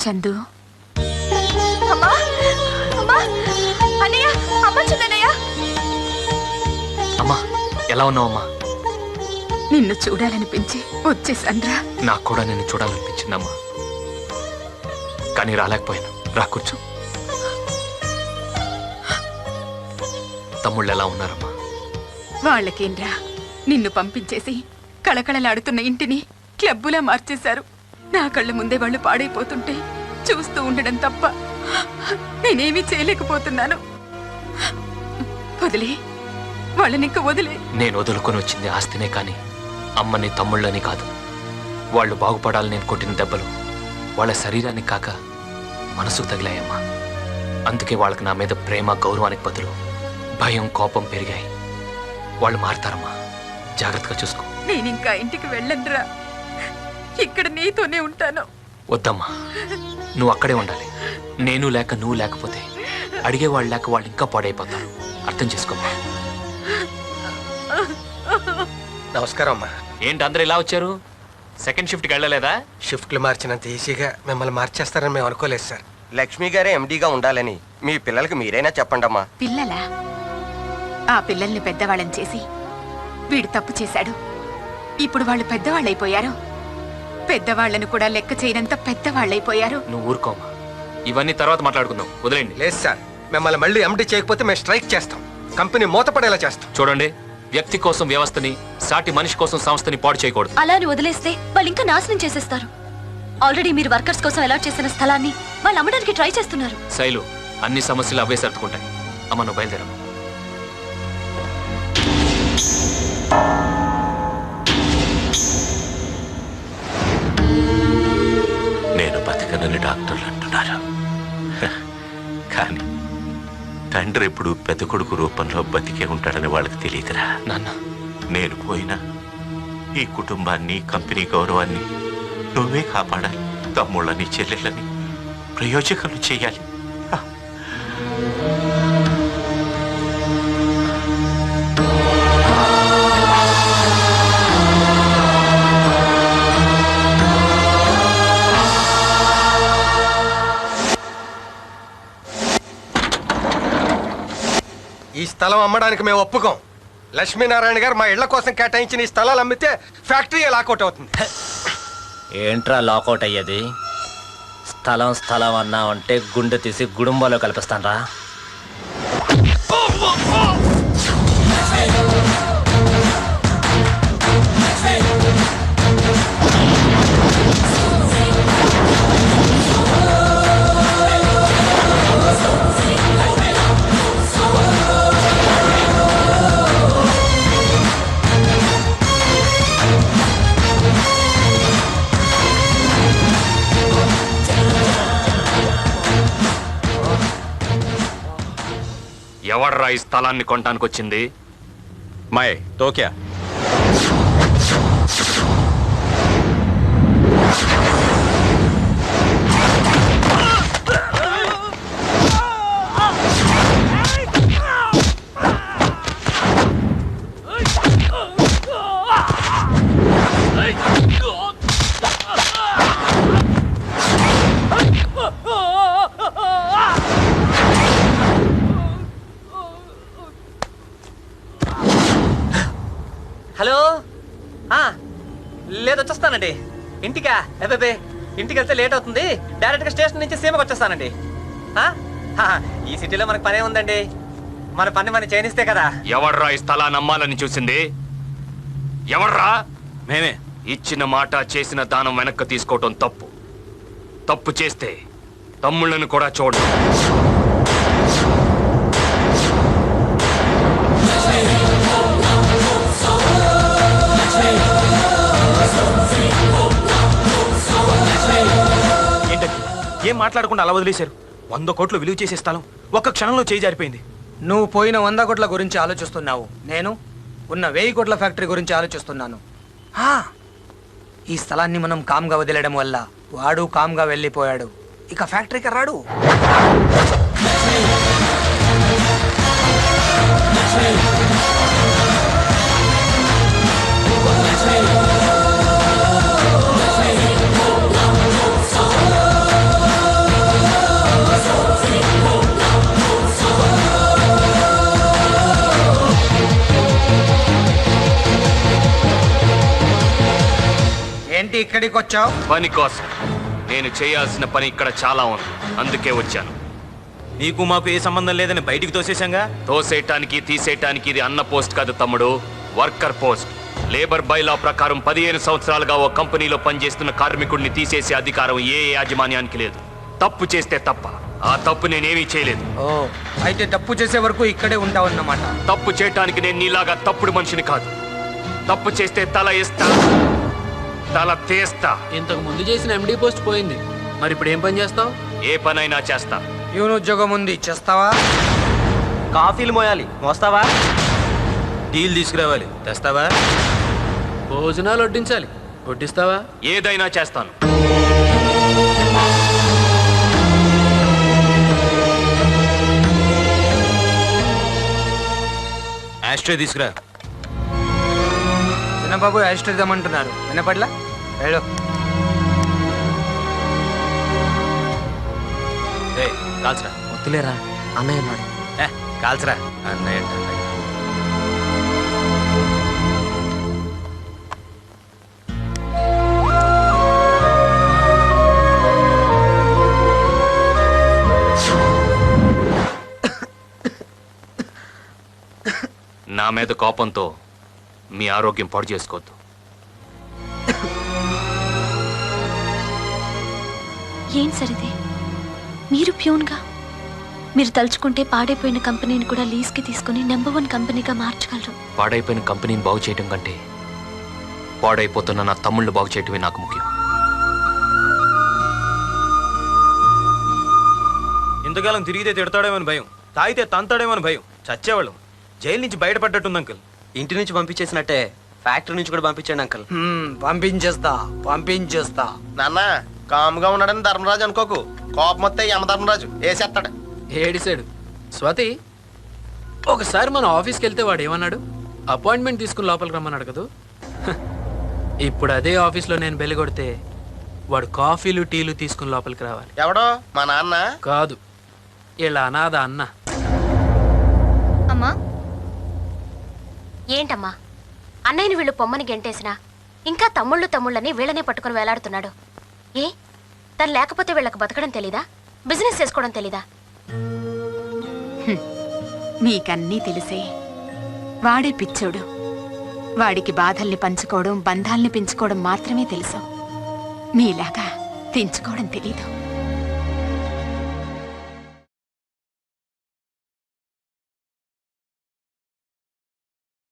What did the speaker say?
చందు. అమ్మా అమ్మా అన్నయ్య, అమ్మ చూడనయ్య. అమ్మా ఎలా ఉన్నావమ్మా? నిన్ను చూడాలనిపించి వచ్చేసాన్రా. నాకు కూడా నిన్ను చూడాలనిపించిందమ్మా, కానీ రాలేకపోయాను. రా కూర్చో. తమ్ముళ్ళు ఎలా ఉన్నారమ్మా? వాళ్ళకేంరా, నిన్ను పంపించేసి కళకళలాడుతున్న ఇంటిని క్లబ్బులా మార్చేశారు. నా కళ్ళ ముందే వాళ్ళు పాడైపోతుంటే చూస్తూ ఉండడం తప్ప నేనేమీ చేయలేకపోతున్నాను. వదిలే వాళ్ళనింక వదిలే. నేను వదులుకొని వచ్చింది ఆస్తినే కానీ అమ్మని తమ్ముళ్ళని కాదు. వాళ్ళు బాగుపడాలని నేను కొట్టిన దెబ్బలు వాళ్ళ శరీరానికి కాక మనసుకు తగిలాయమ్మా. అందుకే వాళ్ళకి నా మీద ప్రేమ గౌరవానికి బదులు భయం కోపం పెరిగాయి. వాళ్ళు మారుతారమ్మా, జాగ్రత్తగా చూసుకో. నేనింకా ఇంటికి వెళ్ళండ్రా, ఇక్కడ నీతోనే ఉంటాను. వద్దమ్మా, నువ్వు అక్కడే ఉండాలి. నేను లేక నువ్వు లేకపోతే అడిగేవాళ్ళు లేక వాళ్ళు ఇంకా పాడైపోతారు. అర్థం చేసుకోమ్మా. నమస్కారం అమ్మా. ఏంటి అందరూ ఇలా వచ్చారు? సెకండ్ షిఫ్ట్కి వెళ్ళలేదా? షిఫ్ట్లు మార్చినంత ఈజీగా మిమ్మల్ని మార్చేస్తారని మేము అనుకోలేదు సార్. లక్ష్మి గారే ఎండీగా ఉండాలని మీ పిల్లలకి మీరైనా చెప్పండమ్మా. పిల్లలా? ఆ పిల్లల్ని పెద్దవాళ్ళని చేసి వీడు తప్పు చేశాడు. ఇప్పుడు వాళ్ళు పెద్దవాళ్ళైపోయారు. పెద్దవాళ్లను కూడా లెక్క చేయనంత పెద్దవాళ్ళైపోయారు. నువ్వు ఊరుకోమ్మా, ఇవన్నీ తర్వాత మాట్లాడుకుందాం. వదిలేండి. లేదు సార్, మిమ్మల్ని మళ్ళీ ఎండీ చేయకపోతే మేము స్ట్రైక్ చేస్తాం. కంపెనీ మూతపడేలా చేస్తాం. చూడండి, వ్యక్తి కోసం వ్యవస్థని, సాటి మనిషి కోసం సంస్థని పాడు చేయకూడదు. అలా అని వదిలేస్తే వాళ్ళు ఇంకా నాశనం చేసేస్తారు. ఆల్రెడీ మీరు వర్కర్స్ కోసం అలాట్ చేసిన స్థలాన్ని వాళ్ళు అమ్మడానికి ట్రై చేస్తున్నారు. శైలు, అన్ని సమస్యలు అవే సర్దుకుంటాయి. అమ్మ నువ్వు బయలుదేరమ్మా. నేను బతకనని డాక్టర్లు అంటున్నారు, కానీ తండ్రి ఎప్పుడు పెద్ద కొడుకు రూపంలో బతికే ఉంటాడని వాళ్ళకి తెలియదురా. నాన్న, నేను పోయినా ఈ కుటుంబాన్ని, కంపెనీ గౌరవాన్ని నువ్వే కాపాడాలి. తమ్ముళ్ళని చెల్లెళ్ళని ప్రయోజకులు చేయాలి. ఈ స్థలం అమ్మడానికి మేము ఒప్పుకోం. లక్ష్మీనారాయణ గారు మా ఇళ్ల కోసం కేటాయించిన ఈ స్థలాలు అమ్మితే ఫ్యాక్టరీ లాకౌట్ అవుతుంది. ఏంట్రా లాకౌట్ అయ్యేది? స్థలం స్థలం అన్నావంటే గుండె తీసి గుడుంబాలో కల్పిస్తానరా. ఎవర్రా ఈ స్థలాన్ని కొనడానికి వచ్చింది? మై తోక్యా హలో, లేదు వచ్చేస్తానండి. ఇంటికా? అబ్బాబే, ఇంటికి వెళ్తే లేట్ అవుతుంది. డైరెక్ట్గా స్టేషన్ నుంచి సీమకు వచ్చేస్తానండి. ఈ సిటీలో మనకు పనే ఉందండి. మన పని మనం చేయనిస్తే కదా. ఎవర్రా ఈ స్థలాన్ని అమ్మాలని చూసింది? ఎవర్రా? మేమే. ఇచ్చిన మాట చేసిన దానం వెనక్కి తీసుకోవటం తప్పు. తప్పు చేస్తే తమ్ముళ్ళను కూడా చూడు. ఏం మాట్లాడకుండా అలా వదిలేశారు? 100 కోట్లు విలువ చేసే స్థలం ఒక్క క్షణంలో చేయి జారిపోయింది. నువ్వు పోయిన 100 కోట్ల గురించి ఆలోచిస్తున్నావు, నేను ఉన్న 1000 కోట్ల ఫ్యాక్టరీ గురించి ఆలోచిస్తున్నాను. ఈ స్థలాన్ని మనం కామ్గా వదిలేయడం వల్ల వాడు కామ్గా వెళ్ళిపోయాడు. ఇక ఫ్యాక్టరీకి రాడు. ఏంటి ఇక్కడికి వచ్చావు? పని కోసం. నేను చేయాల్సిన పని ఇక్కడ చాలా ఉంది, అందుకే వచ్చాను. నీకు మాకు ఏ సంబంధం లేదని బయటికి తోసేశాంగా. తోసేయటానికి తీసేయటానికి ఇది అన్న పోస్ట్ కాదు తమ్ముడు, వర్కర్ పోస్ట్. లేబర్ బైలా ప్రకారం 15 సంవత్సరాలుగా ఓ కంపెనీలో పనిచేస్తున్న కార్మికుడిని తీసేసే అధికారం ఏ యాజమాన్యానికి లేదు. తప్పు చేస్తే తప్ప, ఆ తప్పు నేనేమీ చేయలేదు. ఓ, అయితే తప్పు చేసే వరకు ఇక్కడే ఉంటావన్నమాట. తప్పు చేయటానికి నేను నీలాగా తప్పుడు మనిషిని కాదు. తప్పు చేస్తే తల ఇస్తా, తల తీస్తా. ఇంతకు ముందు చేసిన ఎండి పోస్ట్ పోయింది, మరి ఇప్పుడు ఏం పని చేస్తావు? ఏ పనైనా చేస్తా. ప్యూన్ ఉద్యోగం ఉంది, చేస్తావా? కాఫీలు మోయాలి, మోస్తావా? డీల్ తీసుకురావాలి, తెస్తావా? భోజనాలు వడ్డించాలి, వడ్డిస్తావా? ఏదైనా చేస్తాను. యాస్ట్రే తీసుకురా. చిన్నబాబు యాస్ట్రిద్దామంటున్నారు, వినపట్లా? వెళ్ళు. కాల్చరా. వద్దులేరా, అన్నయ్య ఉన్నాడు. కాల్చరా. అన్నయ్య అంటే అన్నయ్య. నా మీద కోపంతో మీ ఆరోగ్యం పాడు చేసుకోవద్దు. ఏం సరిది? మీరు ప్యూన్గా మీరు తలుచుకుంటే పాడైపోయిన కంపెనీని కూడా లీజ్కి తీసుకుని నెంబర్ 1 కంపెనీగా మార్చగలరు. పాడైపోయిన కంపెనీని బాగు చేయటం కంటే పాడైపోతున్న నా తమ్ముళ్ళు బాగు చేయటమే నాకు ముఖ్యం. ఇంతకాలం తిరిగితే తిడతాడేమని భయం, తాగితే తంతాడేమని భయం. చచ్చేవాళ్ళం. జైలు నుంచి బయటపడ్డట్టుంది అంకుల్. ఇంటి నుంచి పంపించేసినట్టే ఫ్యాక్టరీ నుంచి కూడా పంపించండి అంకల్. పంపించేస్తా. నాన్న కాముగా ఉన్నాడని ధర్మరాజు అనుకోకు, కోపం వస్తే యమధర్మరాజు వేసేస్తాడు. ఏడిసాడు. స్వాతి, ఒకసారి మన ఆఫీస్కి వెళ్తే వాడు ఏమన్నాడు? అపాయింట్మెంట్ తీసుకుని లోపలికి రమ్మన్నాడు కదా. ఇప్పుడు అదే ఆఫీస్లో నేను బెల్ కొడితే వాడు కాఫీలు టీలు తీసుకుని లోపలికి రావాలి. ఎవడో మా నాన్న కాదు, ఇలా అనాథ అన్న. అమ్మా, ఏంటమ్మా అన్నయ్యని వీళ్ళు పొమ్మని గెంటేసినా ఇంకా తమ్ముళ్ళని వీళ్ళనే పట్టుకుని వేలాడుతున్నాడు. ఏ తను లేకపోతే వీళ్ళకి బతకడం తెలీదా? బిజినెస్ చేసుకోవడం తెలీదా? మీకన్నీ తెలిసే. వాడే పిచ్చోడు. వాడికి బాధల్ని పంచుకోవడం, బంధాల్ని పెంచుకోవడం మాత్రమే తెలుసు. మీలాగా తెంచుకోవడం తెలీదు.